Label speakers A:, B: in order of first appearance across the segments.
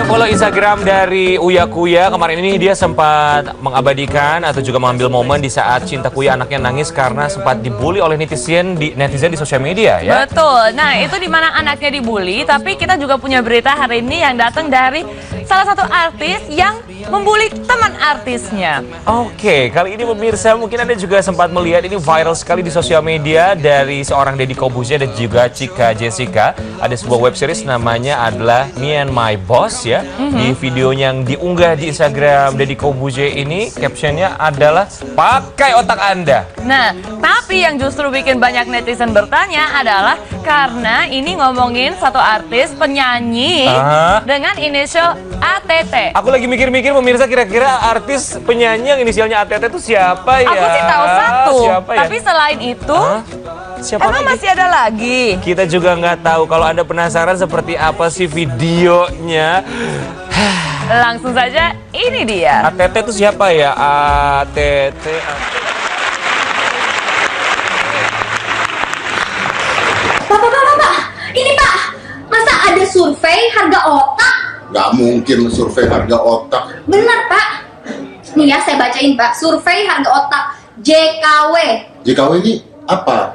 A: follow Instagram dari Uya Kuya. Kemarin ini dia sempat mengabadikan atau juga mengambil momen di saat Cinta Kuya anaknya nangis karena sempat dibully oleh netizen di sosial media ya.
B: Betul. Nah, itu di mana anaknya dibully, tapi kita juga punya berita hari ini yang datang dari salah satu artis yang membuli teman artisnya.
A: Oke, kali ini pemirsa mungkin Anda juga sempat melihat ini viral sekali di sosial media dari seorang Deddy Corbuzier dan juga Chika Jessica. Ada sebuah web series namanya adalah Me and My Boss ya. Di videonya yang diunggah di Instagram Deddy Corbuzier ini captionnya adalah pakai otak Anda.
B: Nah, tapi yang justru bikin banyak netizen bertanya adalah karena ini ngomongin satu artis penyanyi dengan inisial ATT.
A: Aku lagi mikir-mikir pemirsa, kira-kira artis penyanyi yang inisialnya ATT itu siapa ya?
B: Aku sih tahu satu,
A: Siapa ya?
B: tapi selain itu
A: Siapa
B: emang
A: lagi?
B: masih ada lagi.
A: Kita juga nggak tahu. Kalau Anda penasaran seperti apa sih videonya,
B: Langsung saja, ini dia.
A: ATT itu siapa ya? ATT.
C: Pak, ini Pak, masa ada survei harga otak?
D: Nggak mungkin survei harga otak.
C: Benar Pak. Nih ya, saya bacain Pak, survei harga otak JKW.
D: JKW ini apa?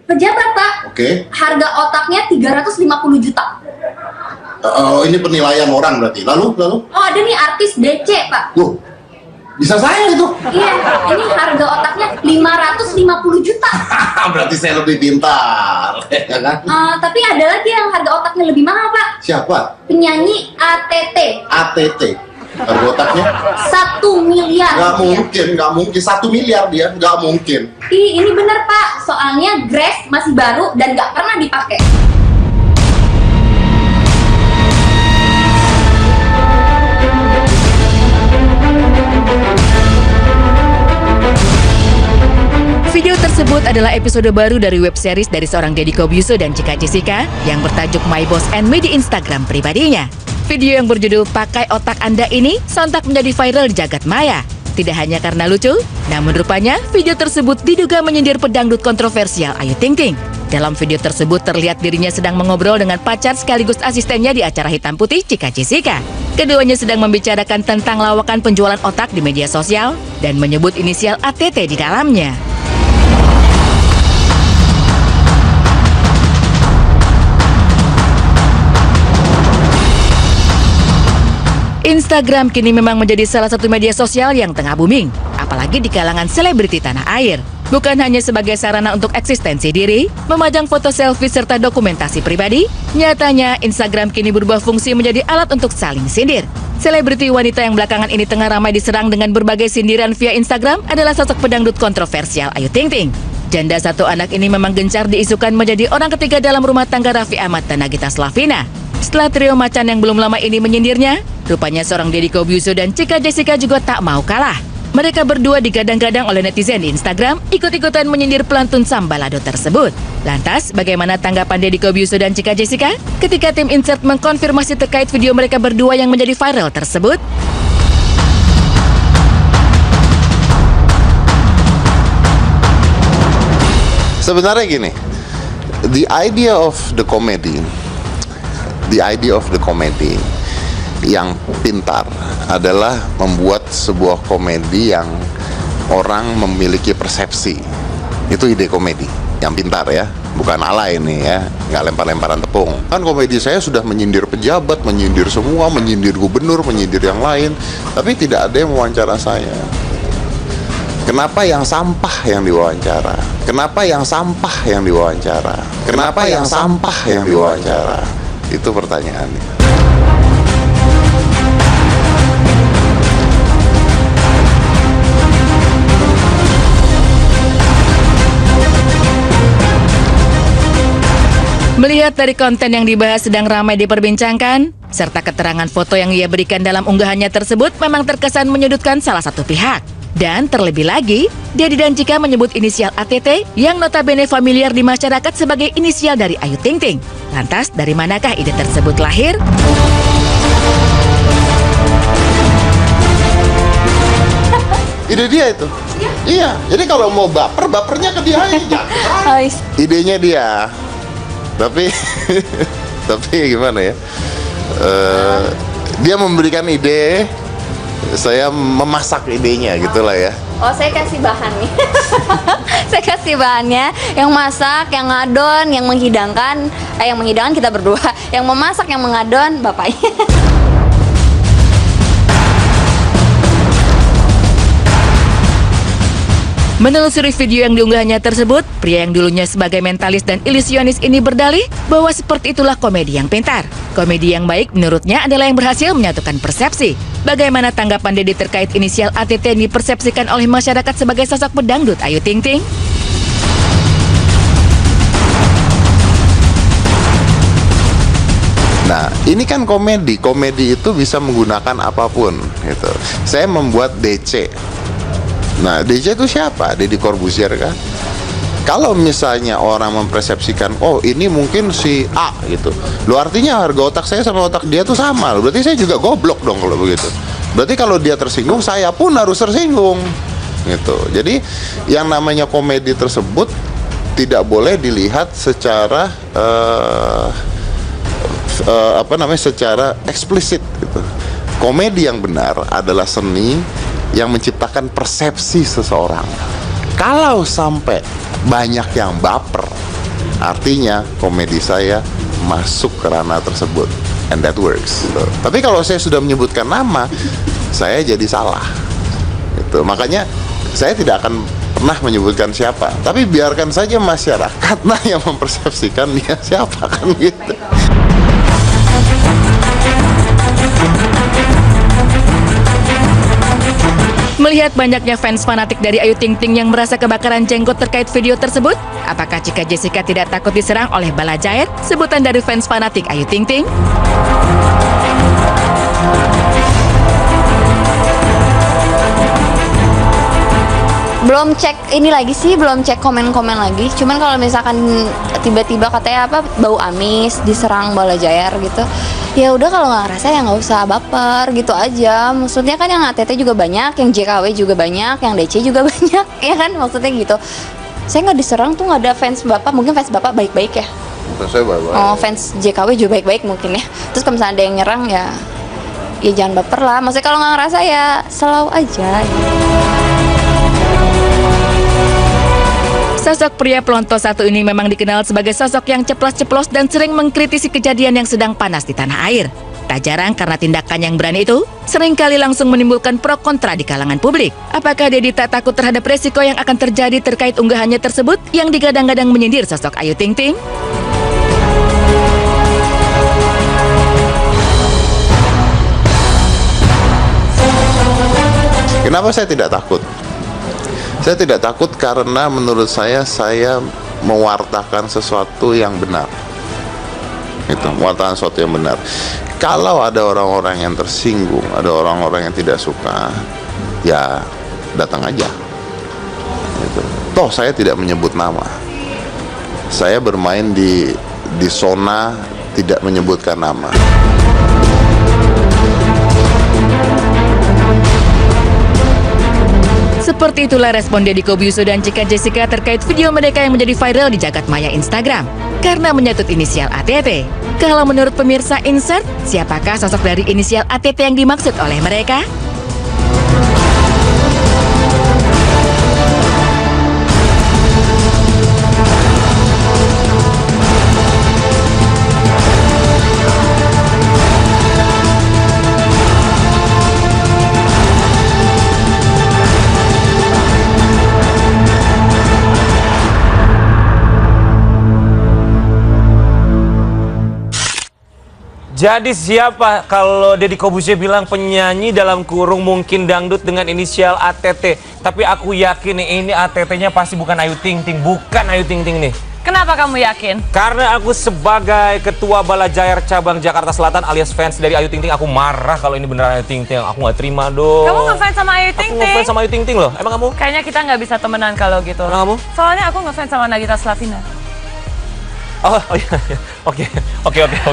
C: Pejabat Pak.
D: Oke.
C: Harga otaknya 350 juta.
D: Oh, ini penilaian orang berarti. Lalu?
C: Oh, ada nih artis BC Pak.
D: Loh, bisa saya itu.
C: Iya, ini harga otaknya 550 juta.
D: Berarti saya lebih pintar. Ya kan?
C: Tapi ada lagi yang harga otaknya lebih mahal Pak.
D: Siapa?
C: Penyanyi ATT.
D: ATT. Harga otaknya?
C: 1 miliar.
D: Nggak mungkin. 1 miliar dia. Nggak mungkin.
C: Ini bener Pak, soalnya Grace masih baru dan nggak pernah dipakai.
E: Video tersebut adalah episode baru dari web series dari seorang Deddy Corbuzier dan Chika Jessica yang bertajuk My Boss and Me di Instagram pribadinya. Video yang berjudul Pakai Otak Anda ini sontak menjadi viral di jagat maya. Tidak hanya karena lucu, namun rupanya video tersebut diduga menyindir pedangdut kontroversial Ayu Ting Ting. Dalam video tersebut terlihat dirinya sedang mengobrol dengan pacar sekaligus asistennya di acara hitam putih Chika Jessica. Keduanya sedang membicarakan tentang lawakan penjualan otak di media sosial dan menyebut inisial ATT di dalamnya. Instagram kini memang menjadi salah satu media sosial yang tengah booming, apalagi di kalangan selebriti tanah air. Bukan hanya sebagai sarana untuk eksistensi diri, memajang foto selfie serta dokumentasi pribadi, nyatanya Instagram kini berubah fungsi menjadi alat untuk saling sindir. Selebriti wanita yang belakangan ini tengah ramai diserang dengan berbagai sindiran via Instagram adalah sosok pedangdut kontroversial Ayu Ting Ting. Janda satu anak ini memang gencar diisukan menjadi orang ketiga dalam rumah tangga Raffi Ahmad dan Nagita Slavina. Setelah trio macan yang belum lama ini menyindirnya, rupanya seorang Deddy Corbuzier dan Chika Jessica juga tak mau kalah. Mereka berdua digadang-gadang oleh netizen di Instagram ikut-ikutan menyindir pelantun Sambalado tersebut. Lantas, bagaimana tanggapan Deddy Corbuzier dan Chika Jessica ketika tim Insert mengkonfirmasi terkait video mereka berdua yang menjadi viral tersebut?
D: Sebenarnya gini, the idea of the comedy yang pintar adalah membuat sebuah komedi yang orang memiliki persepsi. Itu ide komedi yang pintar ya, bukan alay ini ya, nggak lempar-lemparan tepung. Kan komedi saya sudah menyindir pejabat, menyindir semua, menyindir gubernur, menyindir yang lain, tapi tidak ada yang mewawancara saya. Kenapa yang sampah yang diwawancara? Kenapa yang sampah yang diwawancara? Kenapa yang sampah yang diwawancara? Itu pertanyaannya.
E: Melihat dari konten yang dibahas sedang ramai diperbincangkan, serta keterangan foto yang ia berikan dalam unggahannya tersebut memang terkesan menyudutkan salah satu pihak. Dan terlebih lagi, Deddy dan Chika menyebut inisial ATT yang notabene familiar di masyarakat sebagai inisial dari Ayu Ting Ting. Lantas, dari manakah ide tersebut lahir?
D: Ide dia itu. Iya, jadi kalau mau bapernya ke dia aja. Idenya dia. Tapi gimana ya? dia memberikan ide, saya memasak idenya gitulah ya.
C: Oh, saya kasih bahan nih. Saya kasih bahannya, yang masak, yang ngadon, yang menghidangkan kita berdua, yang memasak, yang mengadon bapaknya.
E: Menelusuri video yang diunggahnya tersebut, pria yang dulunya sebagai mentalis dan ilusionis ini berdalih bahwa seperti itulah komedi yang pintar. Komedi yang baik menurutnya adalah yang berhasil menyatukan persepsi. Bagaimana tanggapan Dedi terkait inisial ATT yang dipersepsikan oleh masyarakat sebagai sosok pedangdut Ayu Ting Ting?
D: Nah, ini kan komedi. Komedi itu bisa menggunakan apapun gitu. Saya membuat DC. Nah, DC itu siapa? Deddy Corbuzier kan? Kalau misalnya orang mempersepsikan, oh ini mungkin si A gitu, lo artinya harga otak saya sama otak dia tuh sama, berarti saya juga goblok dong kalau begitu. Berarti kalau dia tersinggung, saya pun harus tersinggung gitu. Jadi yang namanya komedi tersebut tidak boleh dilihat secara secara eksplisit gitu. Komedi yang benar adalah seni yang menciptakan persepsi seseorang. Kalau sampai banyak yang baper, artinya komedi saya masuk ke ranah tersebut, and that works. Tapi kalau saya sudah menyebutkan nama, saya jadi salah. Gitu. Makanya saya tidak akan pernah menyebutkan siapa. Tapi biarkan saja masyarakat yang mempersepsikan dia siapa kan gitu.
E: Melihat banyaknya fans fanatik dari Ayu Ting Ting yang merasa kebakaran jenggot terkait video tersebut, apakah Chika Jessica tidak takut diserang oleh bala jair, sebutan dari fans fanatik Ayu Ting Ting?
C: Belum cek ini lagi sih, belum cek komen-komen lagi. Cuman kalau misalkan tiba-tiba katanya apa bau amis, diserang bala jair gitu, ya udah kalau nggak ngerasa ya nggak usah baper gitu aja. Maksudnya kan yang ATT juga banyak, yang JKW juga banyak, yang DC juga banyak, ya kan maksudnya gitu. Saya nggak diserang tuh, nggak ada fans bapak, mungkin fans bapak baik-baik ya.
D: Saya baik-baik.
C: Oh, fans JKW juga baik-baik mungkin ya. Terus kalau misalnya ada yang nyerang ya jangan baper lah. Maksudnya kalau nggak ngerasa ya slow aja.
E: Sosok pria pelontos satu ini memang dikenal sebagai sosok yang ceplos-ceplos dan sering mengkritisi kejadian yang sedang panas di tanah air. Tak jarang karena tindakan yang berani itu, seringkali langsung menimbulkan pro kontra di kalangan publik. Apakah Dedi tak takut terhadap resiko yang akan terjadi terkait unggahannya tersebut yang digadang-gadang menyindir sosok Ayu Ting Ting?
D: Kenapa saya tidak takut? Saya tidak takut karena menurut saya mewartakan sesuatu yang benar. Itu, mewartakan sesuatu yang benar. Kalau ada orang-orang yang tersinggung, ada orang-orang yang tidak suka, ya datang aja. Gitu. Toh saya tidak menyebut nama. Saya bermain di zona tidak menyebutkan nama.
E: Seperti itulah respon Deddy Corbuzier dan Chika Jessica terkait video mereka yang menjadi viral di jagat maya Instagram karena menyatut inisial ATT. Kalau menurut pemirsa Insert, siapakah sosok dari inisial ATT yang dimaksud oleh mereka?
A: Jadi siapa kalau Deddy Corbuzier bilang penyanyi dalam kurung mungkin dangdut dengan inisial ATT. Tapi aku yakin nih ini ATT-nya pasti bukan Ayu Ting Ting. Bukan Ayu Ting Ting nih.
B: Kenapa kamu yakin?
A: Karena aku sebagai ketua Bala Jair cabang Jakarta Selatan alias fans dari Ayu Ting Ting, aku marah kalau ini beneran Ayu Ting Ting. Aku nggak terima dong.
B: Kamu ngefans sama Ayu Ting Ting?
A: Aku ngefans sama Ayu Ting Ting loh. Emang kamu?
B: Kayaknya kita nggak bisa temenan kalau gitu.
A: Emang kamu?
B: Soalnya aku ngefans sama Nagita Slavina.
A: Oh iya, oke.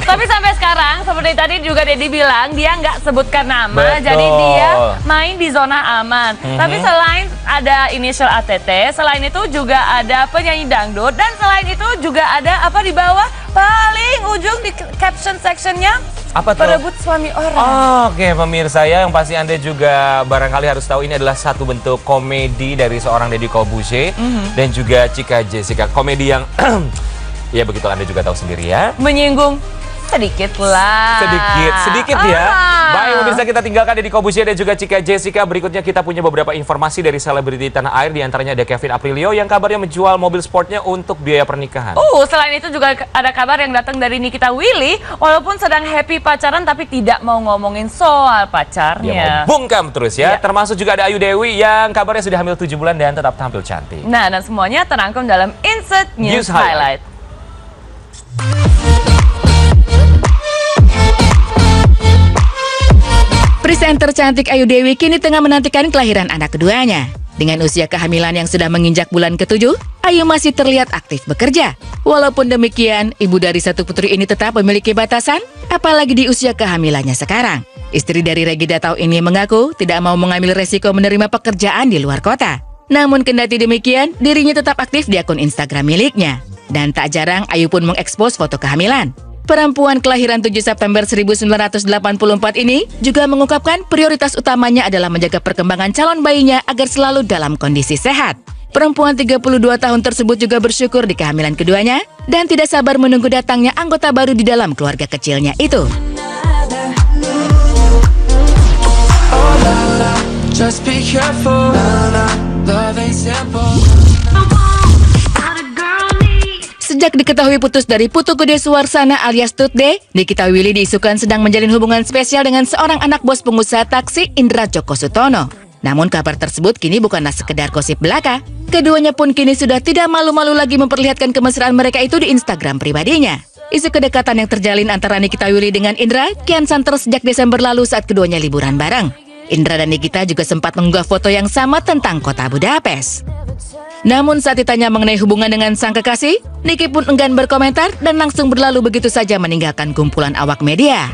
B: Tapi sampai sekarang seperti tadi juga Dedi bilang dia nggak sebutkan nama,
A: Betul.
B: jadi dia main di zona aman. Tapi selain ada inisial ATT, selain itu juga ada penyanyi dangdut dan selain itu juga ada apa di bawah paling ujung di caption sectionnya
A: Apa tuh?
B: perebut suami orang.
A: Oke, pemirsa ya, yang pasti Anda juga barangkali harus tahu ini adalah satu bentuk komedi dari seorang Deddy Corbuzier dan juga Chika Jessica. Komedi yang ya begitu Anda juga tahu sendiri ya.
B: Menyinggung sedikit lah.
A: Sedikit ya. Baik, pemirsa, kita tinggalkan Deddy Corbuzier dan juga Chika Jessica. Berikutnya kita punya beberapa informasi dari selebriti tanah air. Di antaranya ada Kevin Aprilio yang kabarnya menjual mobil sportnya untuk biaya pernikahan.
B: Selain itu juga ada kabar yang datang dari Nikita Willy. Walaupun sedang happy pacaran tapi tidak mau ngomongin soal
A: Dia
B: pacarnya.
A: mau bungkam terus ya.
B: Ya.
A: Termasuk juga ada Ayu Dewi yang kabarnya sudah hamil 7 bulan dan tetap tampil cantik.
B: Nah, dan semuanya terangkum dalam Insert News Highlight.
E: Presenter cantik Ayu Dewi kini tengah menantikan kelahiran anak keduanya. Dengan usia kehamilan yang sudah menginjak bulan ke-7, Ayu masih terlihat aktif bekerja. Walaupun demikian, ibu dari satu putri ini tetap memiliki batasan, apalagi di usia kehamilannya sekarang. Istri dari Regida Tau ini mengaku tidak mau mengambil resiko menerima pekerjaan di luar kota. Namun kendati demikian, dirinya tetap aktif di akun Instagram miliknya. Dan tak jarang Ayu pun mengekspos foto kehamilan. Perempuan kelahiran 7 September 1984 ini juga mengungkapkan prioritas utamanya adalah menjaga perkembangan calon bayinya agar selalu dalam kondisi sehat. Perempuan 32 tahun tersebut juga bersyukur di kehamilan keduanya dan tidak sabar menunggu datangnya anggota baru di dalam keluarga kecilnya itu.
F: Just be careful. Love ain't simple.
E: Sejak diketahui putus dari Putu Gede Suwarsana alias Tutde, Nikita Willy diisukan sedang menjalin hubungan spesial dengan seorang anak bos pengusaha taksi Indra Joko Sutono. Namun kabar tersebut kini bukanlah sekedar gosip belaka. Keduanya pun kini sudah tidak malu-malu lagi memperlihatkan kemesraan mereka itu di Instagram pribadinya. Isu kedekatan yang terjalin antara Nikita Willy dengan Indra kian santer sejak Desember lalu saat keduanya liburan bareng. Indra dan Nikita juga sempat mengunggah foto yang sama tentang kota Budapest. Namun saat ditanya mengenai hubungan dengan sang kekasih, Niki pun enggan berkomentar dan langsung berlalu begitu saja meninggalkan kumpulan awak media.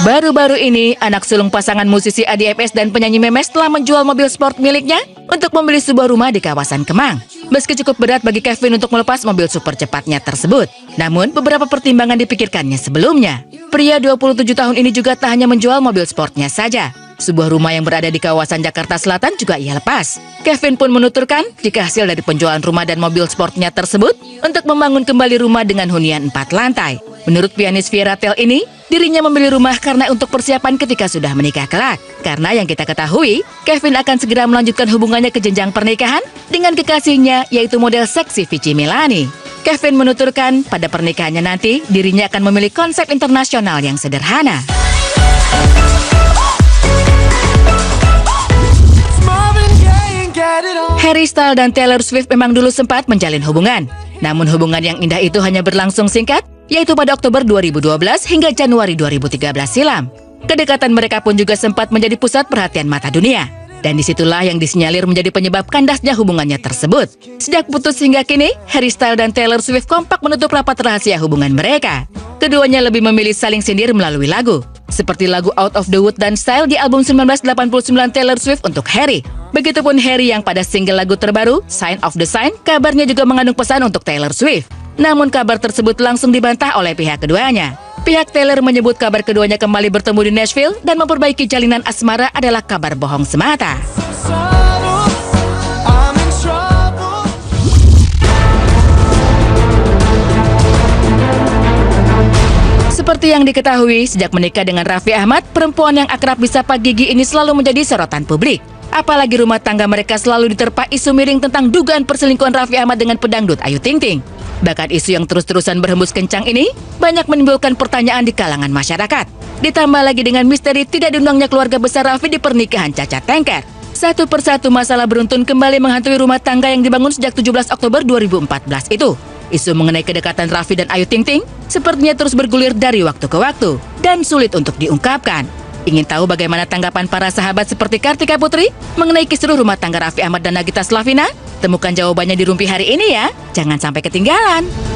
E: Baru-baru ini, anak sulung pasangan musisi ADFS dan penyanyi Memes telah menjual mobil sport miliknya untuk membeli sebuah rumah di kawasan Kemang. Meski cukup berat bagi Kevin untuk melepas mobil super cepatnya tersebut, namun beberapa pertimbangan dipikirkannya sebelumnya. Pria 27 tahun ini juga tak hanya menjual mobil sportnya saja. Sebuah rumah yang berada di kawasan Jakarta Selatan juga ia lepas. Kevin pun menuturkan jika hasil dari penjualan rumah dan mobil sportnya tersebut untuk membangun kembali rumah dengan hunian 4 lantai. Menurut pianis Viera Tel ini, dirinya membeli rumah karena untuk persiapan ketika sudah menikah kelak. Karena yang kita ketahui, Kevin akan segera melanjutkan hubungannya ke jenjang pernikahan dengan kekasihnya yaitu model seksi Vici Milani. Kevin menuturkan pada pernikahannya nanti dirinya akan memilih konsep internasional yang sederhana. Harry Styles dan Taylor Swift memang dulu sempat menjalin hubungan. Namun hubungan yang indah itu hanya berlangsung singkat, yaitu pada Oktober 2012 hingga Januari 2013 silam. Kedekatan mereka pun juga sempat menjadi pusat perhatian mata dunia. Dan disitulah yang disinyalir menjadi penyebab kandasnya hubungannya tersebut. Sejak putus hingga kini, Harry Styles dan Taylor Swift kompak menutup rapat rahasia hubungan mereka. Keduanya lebih memilih saling sindir melalui lagu. Seperti lagu Out of the Wood dan Style di album 1989 Taylor Swift untuk Harry. Begitupun Harry yang pada single lagu terbaru, Sign of the Sign, kabarnya juga mengandung pesan untuk Taylor Swift. Namun kabar tersebut langsung dibantah oleh pihak keduanya. Pihak Taylor menyebut kabar keduanya kembali bertemu di Nashville dan memperbaiki jalinan asmara adalah kabar bohong semata. Seperti yang diketahui, sejak menikah dengan Raffi Ahmad, perempuan yang akrab disapa Gigi ini selalu menjadi sorotan publik. Apalagi rumah tangga mereka selalu diterpa isu miring tentang dugaan perselingkuhan Raffi Ahmad dengan pedangdut Ayu Ting Ting. Bahkan isu yang terus-terusan berhembus kencang ini banyak menimbulkan pertanyaan di kalangan masyarakat. Ditambah lagi dengan misteri tidak diundangnya keluarga besar Raffi di pernikahan Caca Tengker. Satu persatu masalah beruntun kembali menghantui rumah tangga yang dibangun sejak 17 Oktober 2014 itu. Isu mengenai kedekatan Raffi dan Ayu Ting Ting sepertinya terus bergulir dari waktu ke waktu dan sulit untuk diungkapkan. Ingin tahu bagaimana tanggapan para sahabat seperti Kartika Putri mengenai kisruh rumah tangga Raffi Ahmad dan Nagita Slavina? Temukan jawabannya di Rumpi hari ini ya. Jangan sampai ketinggalan.